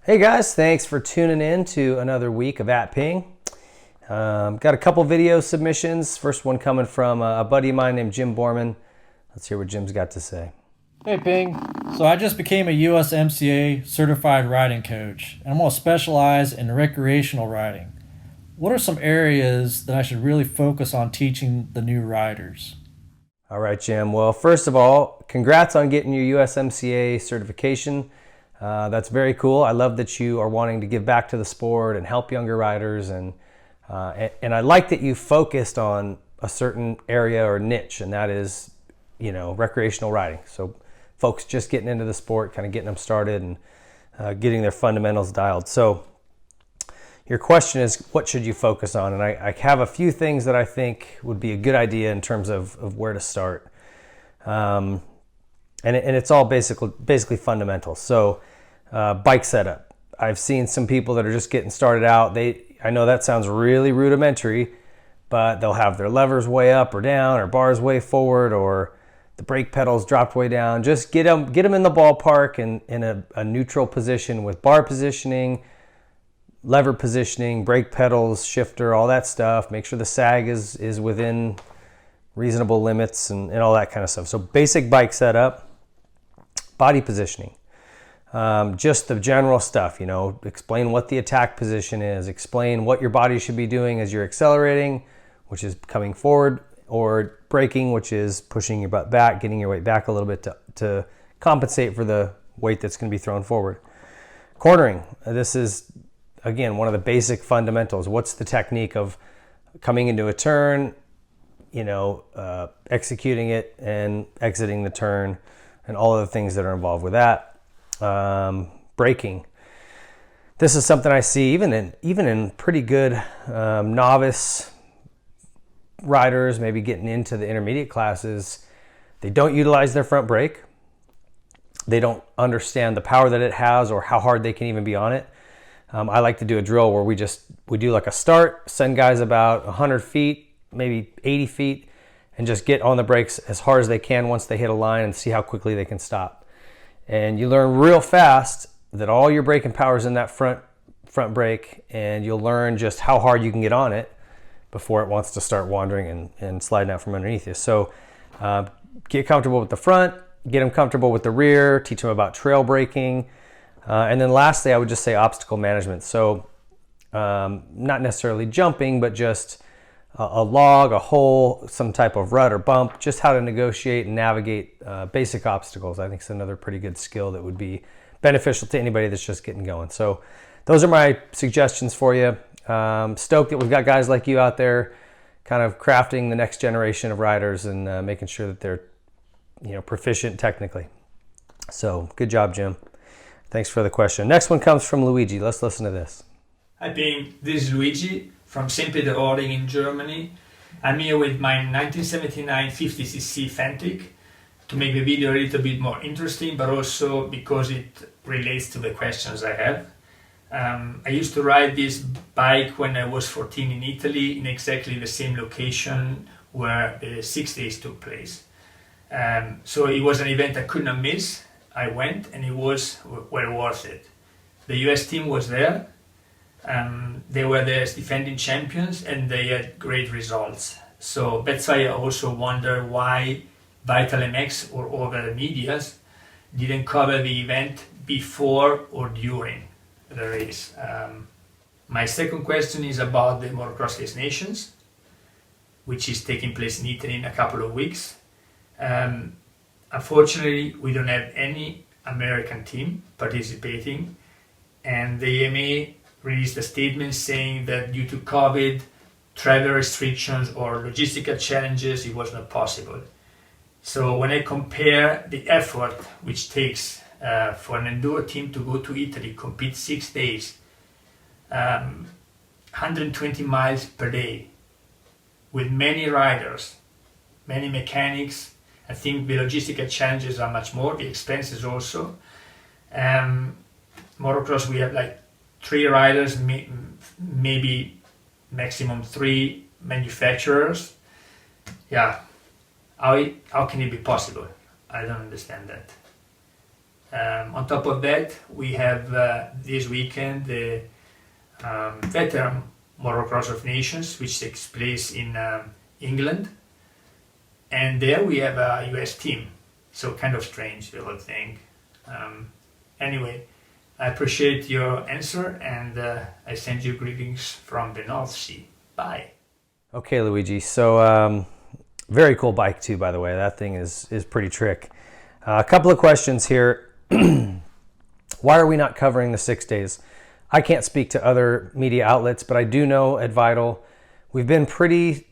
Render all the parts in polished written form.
Hey guys, thanks for tuning in to another week of At Ping. Got a couple video submissions. First one coming from a buddy of mine named Jim Borman. Let's hear what Jim's got to say. Hey Ping. So I just became a USMCA certified riding coach, and I'm going to specialize in recreational riding. What are some areas that I should really focus on teaching the new riders? All right, Jim. Well, first of all, congrats on getting your USMCA certification. That's very cool. I love that you are wanting to give back to the sport and help younger riders, and I like that you focused on a certain area or niche, and that is, recreational riding. So folks just getting into the sport, kind of getting them started and getting their fundamentals dialed. So your question is, what should you focus on? And I have a few things that I think would be a good idea in terms of where to start. And it's all basically fundamentals. So bike setup. I've seen some people that are just getting started out. I know that sounds really rudimentary, but they'll have their levers way up or down, or bars way forward, or the brake pedals dropped way down. Just get them in the ballpark and in a neutral position with bar positioning, lever positioning, brake pedals, shifter, all that stuff. Make sure the sag is within reasonable limits and all that kind of stuff. So basic bike setup, body positioning. Just the general stuff, explain what the attack position is, explain what your body should be doing as you're accelerating, which is coming forward, or braking, which is pushing your butt back, getting your weight back a little bit to compensate for the weight that's going to be thrown forward. Cornering. This is, again, one of the basic fundamentals. What's the technique of coming into a turn, executing it and exiting the turn, and all of the things that are involved with that. Braking. This is something I see even in pretty good novice riders, maybe getting into the intermediate classes. They don't utilize their front brake. They don't understand the power that it has or how hard they can even be on it. I like to do a drill where we do like a start, send guys about 100 feet, maybe 80 feet, and just get on the brakes as hard as they can once they hit a line and see how quickly they can stop. And you learn real fast that all your braking power is in that front brake, and you'll learn just how hard you can get on it before it wants to start wandering and sliding out from underneath you. So get comfortable with the front, get them comfortable with the rear, teach them about trail braking. And then lastly, I would just say obstacle management. So not necessarily jumping, but just a log, a hole, some type of rut or bump, just how to negotiate and navigate basic obstacles. I think is another pretty good skill that would be beneficial to anybody that's just getting going. So those are my suggestions for you. Stoked that we've got guys like you out there kind of crafting the next generation of riders and making sure that they're proficient technically. So good job, Jim. Thanks for the question. Next one comes from Luigi. Let's listen to this. Hi, Ping. This is Luigi from St. Peter-Ording in Germany. I'm here with my 1979 50cc Fentic to make the video a little bit more interesting, but also because it relates to the questions I have. I used to ride this bike when I was 14 in Italy, in exactly the same location where the 6 days took place. So it was an event I could not miss. I went, and it was well worth it. The US team was there. They were the defending champions, and they had great results. So that's why I also wonder why VitalMX or other medias didn't cover the event before or during the race. My second question is about the Motocross Race Nations, which is taking place in Italy in a couple of weeks. Unfortunately, we don't have any American team participating, and the AMA released a statement saying that due to COVID, travel restrictions or logistical challenges, it was not possible. So when I compare the effort which takes for an enduro team to go to Italy, compete 6 days, 120 miles per day, with many riders, many mechanics, I think the logistical challenges are much more, the expenses also. Motocross, we have like 3 riders, maybe maximum 3 manufacturers. Yeah, how can it be possible? I don't understand that. On top of that, we have this weekend the veteran motocross of nations, which takes place in England, and there we have a US team, so kind of strange, the whole thing. Anyway, I appreciate your answer, and I send you greetings from the North Sea. Bye. Okay, Luigi. So very cool bike too, by the way. That thing is pretty trick. A couple of questions here. Why are we not covering the 6 days? I can't speak to other media outlets, but I do know at Vital, we've been pretty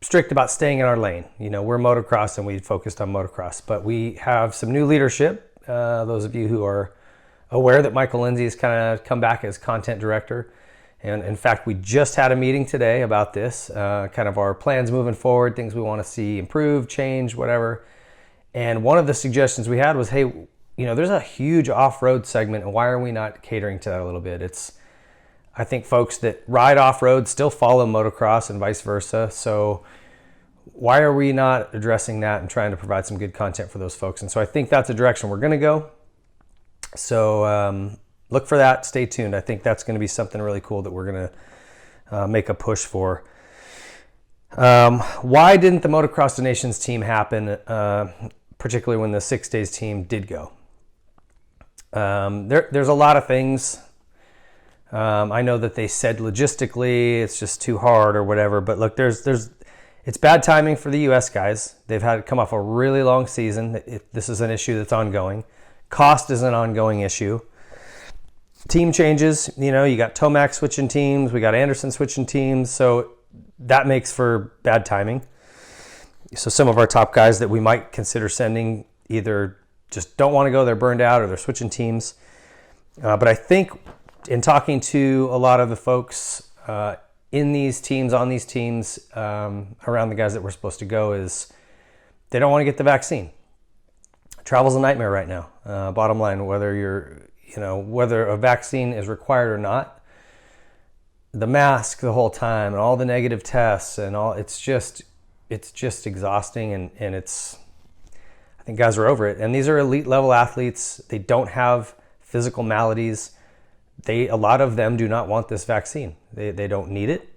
strict about staying in our lane. You know, we're motocross and we focused on motocross, but we have some new leadership. Those of you who are aware that Michael Lindsay has kind of come back as content director. And in fact, we just had a meeting today about this, kind of our plans moving forward, things we want to see improve, change, whatever. And one of the suggestions we had was, hey, you know, there's a huge off-road segment, and why are we not catering to that a little bit? I think folks that ride off-road still follow motocross and vice versa. So why are we not addressing that and trying to provide some good content for those folks? And so I think that's a direction we're going to go. So look for that. Stay tuned. I think that's going to be something really cool that we're going to make a push for. Why didn't the Motocross of Nations team happen, particularly when the 6 days team did go? There's a lot of things. I know that they said logistically it's just too hard or whatever, but look, it's bad timing for the U.S. guys. They've had to come off a really long season. This is an issue that's ongoing. Cost is an ongoing issue. Team changes, you know, you got Tomac switching teams, we got Anderson switching teams, so that makes for bad timing. So some of our top guys that we might consider sending either just don't want to go, they're burned out, or they're switching teams. But I think in talking to a lot of the folks in these teams, on these teams, around the guys that we're supposed to go, is they don't want to get the vaccine. Travel's a nightmare right now. Bottom line, whether a vaccine is required or not, the mask the whole time and all the negative tests and all, it's just exhausting, and I think guys are over it. And these are elite level athletes. They don't have physical maladies. A lot of them do not want this vaccine. They don't need it.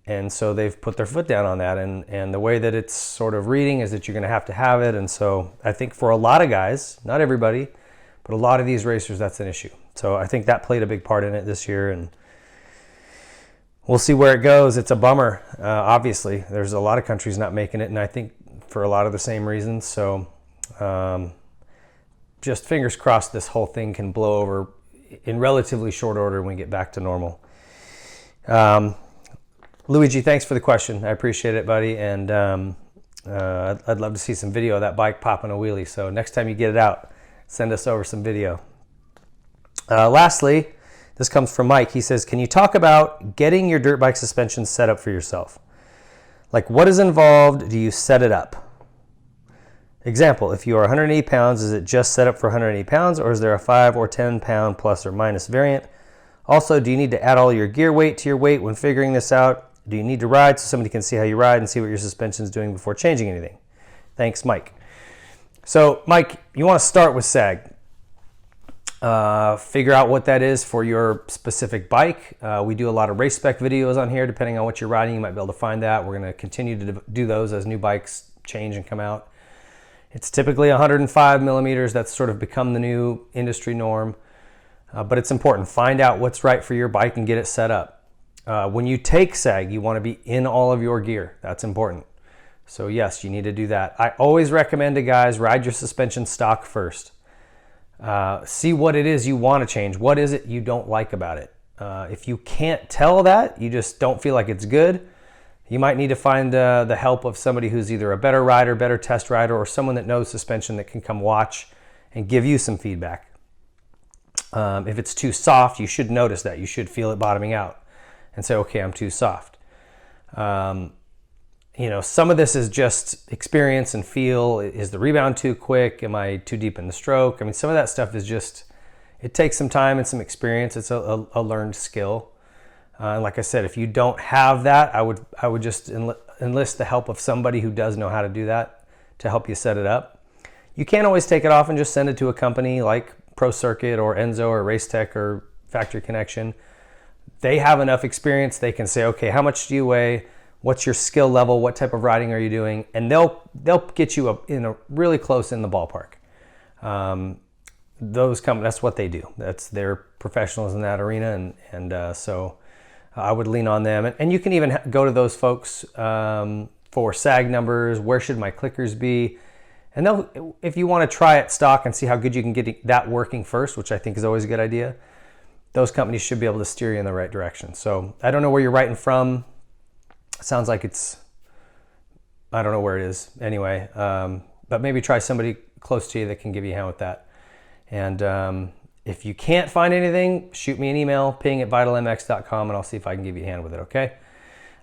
And so they've put their foot down on that. And the way that it's sort of reading is that you're going to have it. And so I think for a lot of guys, not everybody, but a lot of these racers, that's an issue. So I think that played a big part in it this year. And we'll see where it goes. It's a bummer. Obviously, there's a lot of countries not making it. And I think for a lot of the same reasons. So just fingers crossed this whole thing can blow over in relatively short order when we get back to normal. Luigi, thanks for the question. I appreciate it, buddy. And I'd love to see some video of that bike popping a wheelie. So next time you get it out, send us over some video. Lastly, this comes from Mike. He says, can you talk about getting your dirt bike suspension set up for yourself? Like, what is involved? Do you set it up? Example, if you are 180 pounds, is it just set up for 180 pounds, or is there a 5 or 10 pound plus or minus variant? Also, do you need to add all your gear weight to your weight when figuring this out? Do you need to ride so somebody can see how you ride and see what your suspension is doing before changing anything? Thanks, Mike. So, Mike, you want to start with sag. Figure out what that is for your specific bike. We do a lot of race spec videos on here. Depending on what you're riding, you might be able to find that. We're going to continue to do those as new bikes change and come out. It's typically 105 millimeters. That's sort of become the new industry norm. But it's important. Find out what's right for your bike and get it set up. When you take sag, you want to be in all of your gear. That's important. So yes, you need to do that. I always recommend to guys, ride your suspension stock first. See what it is you want to change. What is it you don't like about it? If you can't tell that, you just don't feel like it's good, you might need to find the help of somebody who's either a better rider, better test rider, or someone that knows suspension that can come watch and give you some feedback. If it's too soft, you should notice that. You should feel it bottoming out and say, okay, I'm too soft. Some of this is just experience and feel. Is the rebound too quick? Am I too deep in the stroke? I mean, some of that stuff is just, it takes some time and some experience. It's a learned skill. And like I said, if you don't have that, I would just enlist the help of somebody who does know how to do that to help you set it up. You can't always take it off and just send it to a company like Pro Circuit or Enzo or Racetech or Factory Connection. They have enough experience. They can say, okay, how much do you weigh? What's your skill level? What type of riding are you doing? And they'll get you really close in the ballpark. Those companies, that's what they do. They're professionals in that arena, and so I would lean on them. And you can even go to those folks for sag numbers. Where should my clickers be? And if you want to try it stock and see how good you can get that working first, which I think is always a good idea, those companies should be able to steer you in the right direction. So I don't know where you're writing from. Sounds like I don't know where it is anyway, but maybe try somebody close to you that can give you a hand with that. And if you can't find anything, shoot me an email, ping@vitalmx.com, and I'll see if I can give you a hand with it, okay?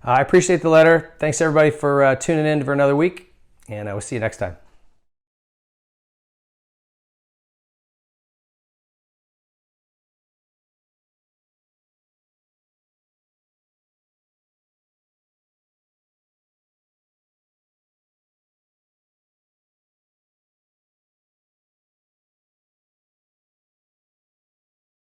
I appreciate the letter. Thanks everybody for tuning in for another week, and I will see you next time.